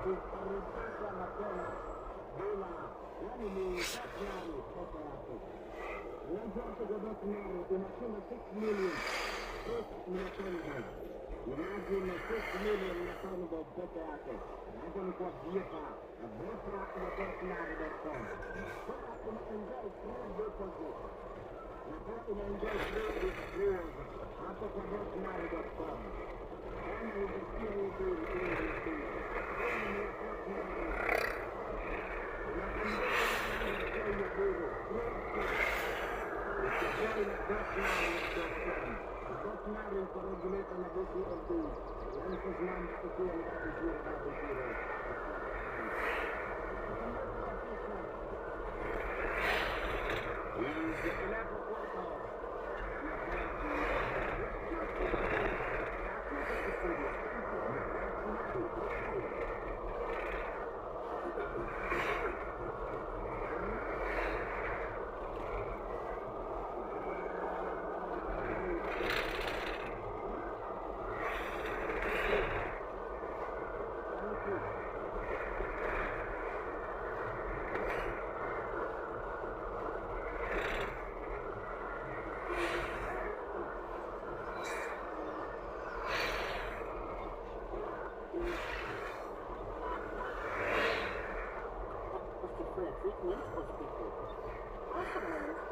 kukaribisha mapema bila, yani ni Daktari peke yake. Uwanja wake wa Daktari unasema 6 million, 6 million. Imagine 6 million na Thunderbolt peke yake. Hapo ni kwa Viepa na Viepa ya Daktari.com. Sasa unaenjoy free deposit. Na kwa unaenjoy free withdrawals hapo kwa Daktari.com. Kama ulisikia hivi regulator na BCLT. License number ikiwa ni 000. treatment for people. Customers